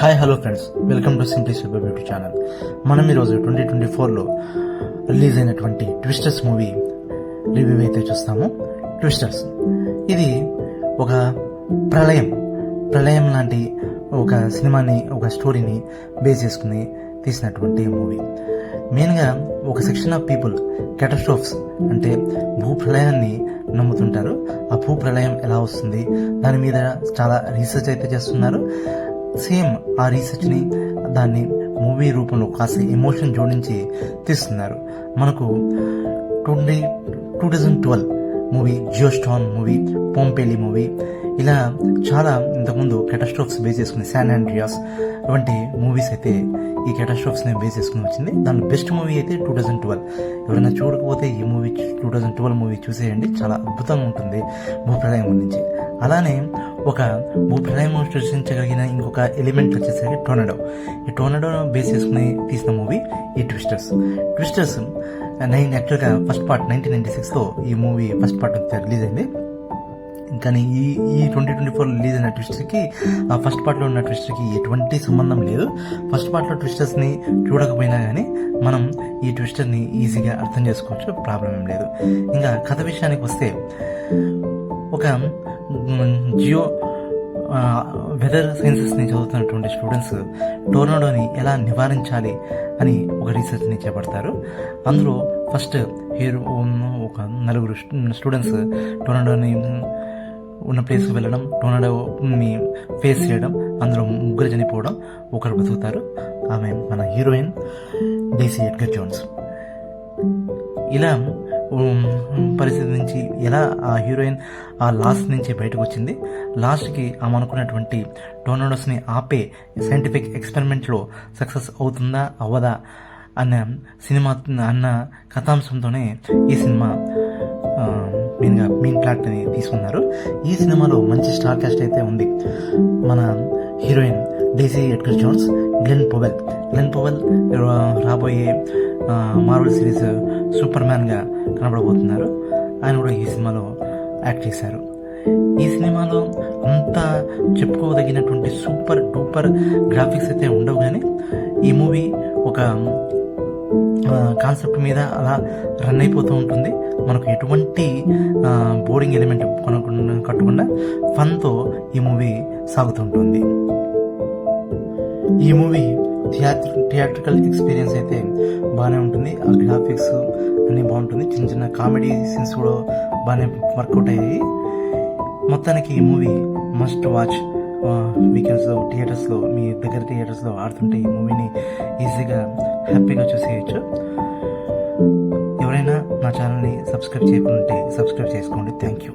Hi hello friends, welcome to simply super beauty channel. మనం ఈరోజు 2024లో release అయినటువంటి twisters movie review అయితే చూస్తాము. ట్విస్టర్స్ ఇది ఒక ప్రళయం లాంటి ఒక సినిమాని, ఒక స్టోరీని బేస్ చేసుకుని తీసినటువంటి మూవీ. మెయిన్గా ఒక సెక్షన్ ఆఫ్ పీపుల్ క్యాటస్ట్రోఫ్స్ అంటే భూప్రళయాన్ని నమ్ముతుంటారు. ఆ భూప్రళయం ఎలా వస్తుంది దాని మీద చాలా రీసెర్చ్ అయితే చేస్తున్నారు. సేమ్ ఆ రీసెర్చ్ని దాన్ని మూవీ రూపంలో కాస్త ఎమోషన్ జోడించి తీస్తున్నారు. మనకు 2012 మూవీ, జియోస్టాన్ మూవీ, పోంపేలి మూవీ, ఇలా చాలా ఇంతకుముందు క్యాటస్ట్రోఫ్స్ బేస్ చేసుకుని శాన్ ఆండ్రియాస్ వంటి మూవీస్ అయితే ఈ క్యాటస్ట్రోఫ్స్ని బేస్ చేసుకుని వచ్చింది. దాని బెస్ట్ మూవీ అయితే 2012. ఎవరైనా చూడకపోతే ఈ మూవీ 2012 మూవీ చూసేయండి, చాలా అద్భుతంగా ఉంటుంది భూప్రళయం గురించి. అలానే ఒక భూప్రళయం సృష్టించగలిగిన ఇంకొక ఎలిమెంట్ వచ్చేసరికి టోర్నడో. ఈ టోర్నడోను బేస్ చేసుకుని తీసిన మూవీ ఈ ట్విస్టర్స్. యాక్చువల్గా ఫస్ట్ పార్ట్ 1996లో ఈ మూవీ ఫస్ట్ పార్ట్ రిలీజ్ అయింది. కానీ ఈ 2024 రిలీజ్ అయిన ట్విస్టర్కి ఆ ఫస్ట్ పార్ట్లో ఉన్న ట్విస్టర్కి ఎటువంటి సంబంధం లేదు. ఫస్ట్ పార్ట్లో ట్విస్టర్స్ని చూడకపోయినా కానీ మనం ఈ ట్విస్టర్ని ఈజీగా అర్థం చేసుకోవచ్చు, ప్రాబ్లం ఏం లేదు. ఇంకా కథ విషయానికి వస్తే, ఒక జియో వెదర్ సైన్సెస్ని చదువుతున్నటువంటి స్టూడెంట్స్ టోర్నడోని ఎలా నివారించాలి అని ఒక రీసెర్చ్ని చేపడతారు. అందులో ఫస్ట్ ఒక నలుగురు స్టూడెంట్స్ టోర్నడోని ఉన్న ప్లేస్కి వెళ్ళడం, టోర్నడోని ఫేస్ చేయడం, అందులో ముగ్గురు చనిపోవడం, ఒకరు బతుకుతారు. ఆమె మన హీరోయిన్ డేసీ ఎడ్గర్ జోన్స్. ఇలా పరిస్థితి నుంచి ఎలా ఆ హీరోయిన్ ఆ లాస్ట్ నుంచి బయటకు వచ్చింది, లాస్ట్కి ఆమె అనుకున్నటువంటి టోర్నడోస్ని ఆపే సైంటిఫిక్ ఎక్స్పెరిమెంట్లో సక్సెస్ అవుతుందా అవ్వదా అన్న కథాంశంతోనే ఈ సినిమా మెయిన్ ప్లాట్ అని తీసుకున్నారు. ఈ సినిమాలో మంచి స్టార్ కాస్ట్ అయితే ఉంది. మన heroine Daisy Edgar Jones, Glen Powell రాబోయే మార్వెల్ సిరీస్ సూపర్ మ్యాన్గా కనబడబోతున్నారు. ఆయన కూడా ఈ సినిమాలో యాక్ట్ చేశారు. ఈ సినిమాలో అంతా చెప్పుకోదగినటువంటి సూపర్ డూపర్ గ్రాఫిక్స్ అయితే ఉండవు, కానీ ఈ మూవీ ఒక కాన్సెప్ట్ మీద అలా రన్ అయిపోతూ ఉంటుంది. మనకు ఎటువంటి బోరింగ్ ఎలిమెంట్ కట్టకుండా ఫన్తో ఈ మూవీ సాగుతుంటుంది. ఈ మూవీ థియేట్రికల్ ఎక్స్పీరియన్స్ అయితే బాగానే ఉంటుంది. ఆ గ్రాఫిక్స్ అన్నీ బాగుంటుంది. చిన్న చిన్న కామెడీ సీన్స్ కూడా బాగానే వర్కౌట్ అయ్యాయి. మొత్తానికి ఈ మూవీ మస్ట్ వాచ్. వీకెండ్స్లో థియేటర్స్లో, మీ దగ్గర థియేటర్స్లో ఆడుతుంటే ఈ మూవీని ఈజీగా హ్యాపీగా చూసేయచ్చు. ఎవరైనా నా ఛానల్ని సబ్స్క్రైబ్ చేయకుంటే సబ్స్క్రైబ్ చేసుకోండి. Thank you.